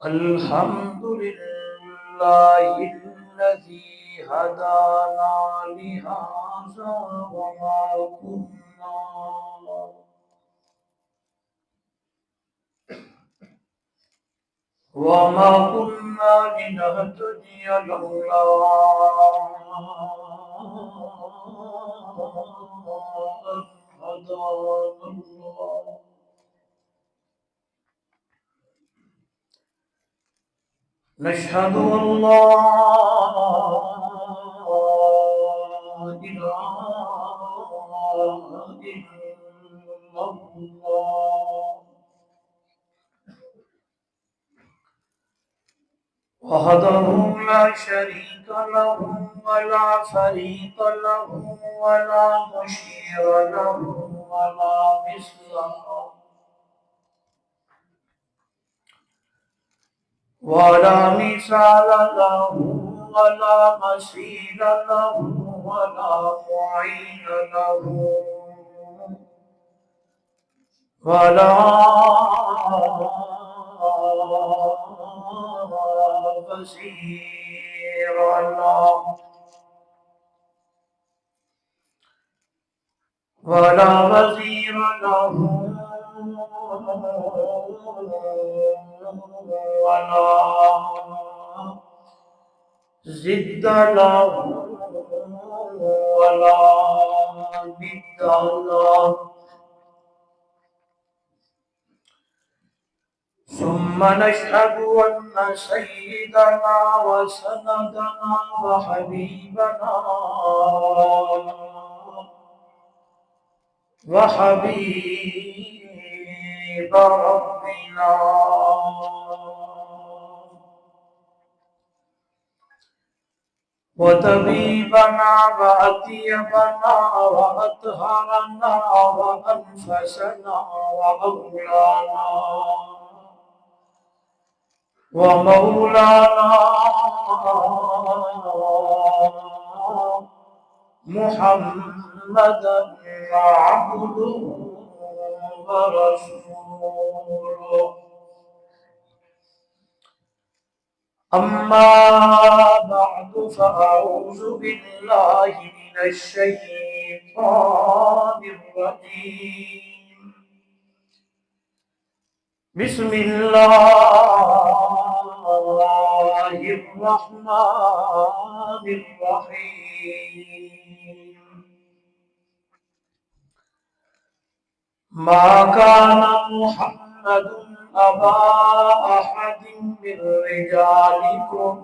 الحمد لله الذي هدانا لهذا وما كنا لنهتدي لولا أن هدانا الله. نشهد أن لا إله إلا الله وحده لا شريك له ولا فريق له ولا مشير له ولا مثل له ولا مثال له ولا مثيل له ولا معين له ولا وزير له ولا وزير له ولا ضد له ولا ضد له. ثم نشهد أن سيدنا وسندنا وحبيبنا وحبيب ربنا وطبيبنا وأطيبنا وأطهرنا وأنفسنا وأولانا ومولانا محمدا عبده ورسوله. أما بعد فأعوذ بالله من الشيطان الرجيم. بسم الله الرحمن الرحيم. ما كان محمد أبا أحد من رجالكم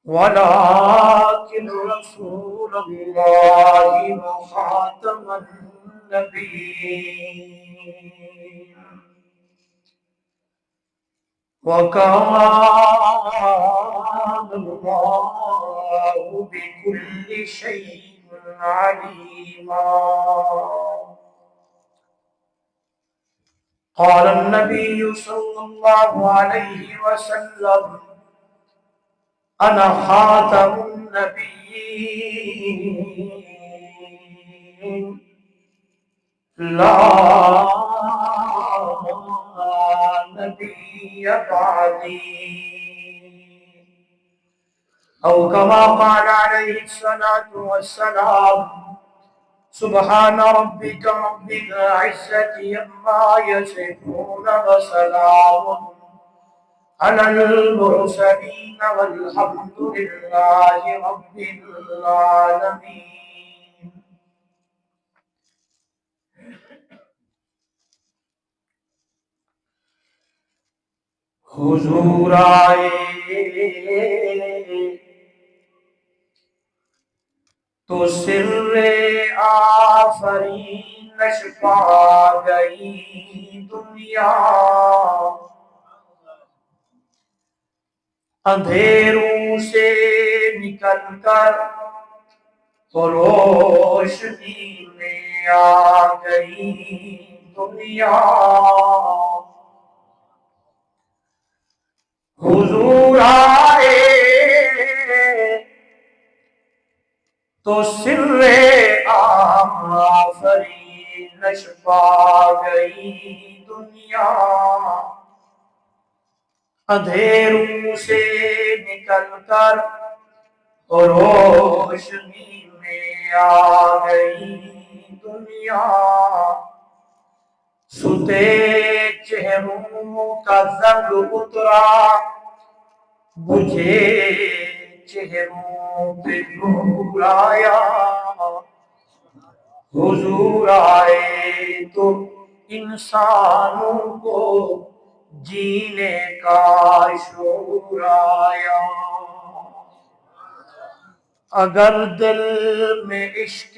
ولكن رسول الله وخاتم النبيين وكان الله بكل شيء عليما. قال النبي صلى الله عليه وسلم: أنا خاتم النبيين لا نبي بعدي، أو كما قال عليه الصلاة والسلام: سبحان ربك رب العزة عما يصفون وسلام على المرسلين والحمد لله رب العالمين. حضور آئے تو سر آفرینش پا گئی دنیا، اندھیروں سے نکل کر روشنی میں آ گئی دنیا. حضور آئے تو سر آفرینش پا گئی دنیا، اندھیروں سے نکل کر روشنی میں آ گئی دنیا، ستے چہروں کا زنگ اترا، بجھے چہروں پہ نور آیا، حضور آئے تو انسانوں کو جینے کا شعور آیا۔ اگر دل میں عشق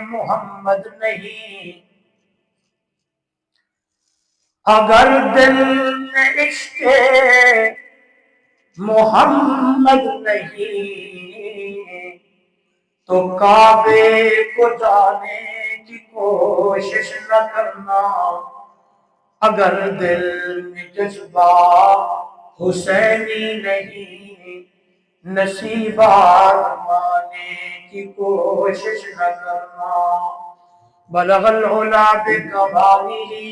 محمد نہیں، اگر دل میں عشق محمد نہیں، تو کعبے کو جانے کی کوشش نہ کرنا۔ اگر دل میں جذبہ حسینی نہیں، نصیب آزمانے کی کوشش نہ کرنا۔ بلغ العلا بکمالہ،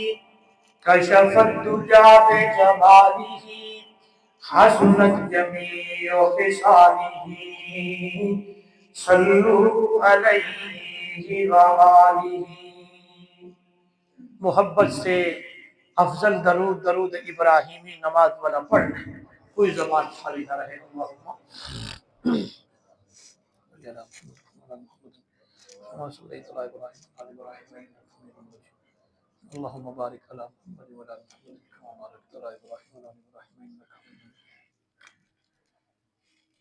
کشف الدجا بجمالہ، حسنت جمیع خصالہ، صلو علیہ وآلہ۔ محبت سے افضل درود درود ابراہیمی نماز والا پڑھ لیں، کوئی زبان خالی نہ رہے۔ اللہم بارک علی محمد وعلی آل محمد کما بارکت علی ابراہیم وعلی آل ابراہیم انک حمید مجید۔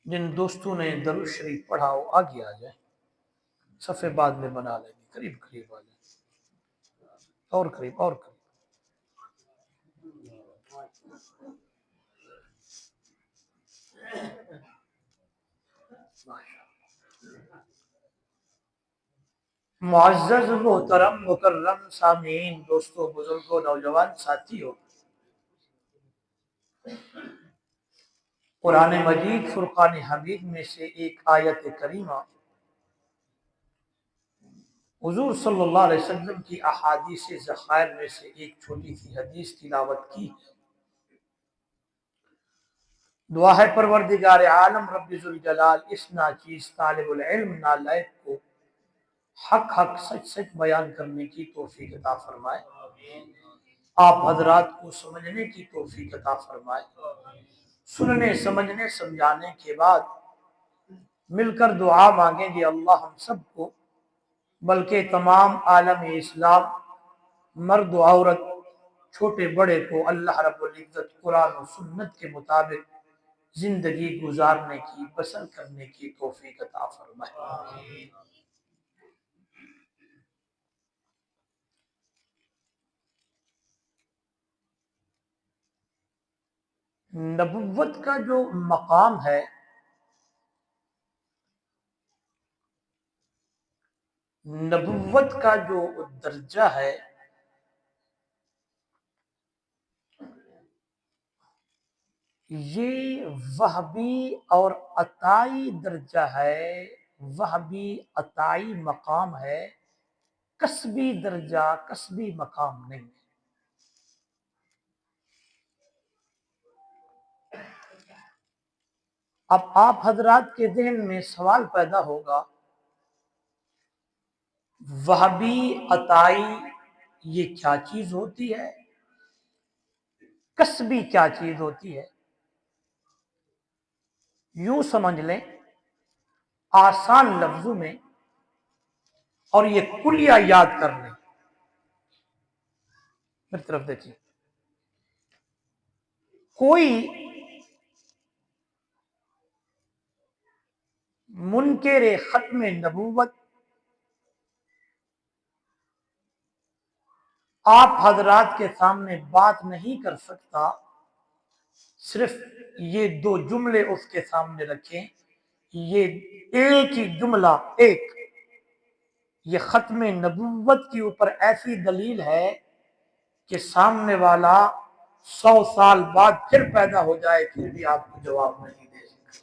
جن دوستوں نے درود شریف پڑھا وہ آگے آ جائیں، صفحے بعد میں بنا لیں گے، قریب قریب آ جائیں، اور قریب اور قریب۔ معزز محترم مکرم سامعین، دوستو، بزرگوں، نوجوان ساتھیوں، قرآن مجید فرقان حمید میں سے ایک آیت کریمہ حضور صلی اللہ علیہ وسلم کی احادیث ذخائر میں سے ایک چھوٹی سی حدیث تلاوت کی۔ دعا ہے پروردگار عالم رب ذوالجلال اس ناچیز طالب العلم نالائق کو حق حق سچ سچ بیان کرنے کی توفیق عطا فرمائے، آپ حضرات کو سمجھنے کی توفیق عطا فرمائے، سننے سمجھنے سمجھانے کے بعد مل کر دعا مانگیں گے اللہ ہم سب کو، بلکہ تمام عالم اسلام، مرد و عورت، چھوٹے بڑے کو اللہ رب العزت قرآن و سنت کے مطابق زندگی گزارنے کی، بسر کرنے کی توفیق عطا فرمائے۔ نبوت کا جو مقام ہے، نبوت کا جو درجہ ہے، یہ وہبی اور عطائی درجہ ہے، وہبی عطائی مقام ہے، کسبی درجہ، کسبی مقام نہیں ہے۔ اب آپ حضرات کے ذہن میں سوال پیدا ہوگا، وہبی عطائی یہ کیا چیز ہوتی ہے، کسبی کیا چیز ہوتی ہے؟ یوں سمجھ لیں آسان لفظوں میں، اور یہ کلیہ یاد کر لیں، میری طرف دیکھیے، کوئی منکر ختم نبوت آپ حضرات کے سامنے بات نہیں کر سکتا، صرف یہ دو جملے اس کے سامنے رکھیں، یہ ایک ہی جملہ، ایک یہ ختم نبوت کے اوپر ایسی دلیل ہے کہ سامنے والا 100 سال بعد پھر پیدا ہو جائے پھر بھی آپ کو جواب نہیں دے سکتا۔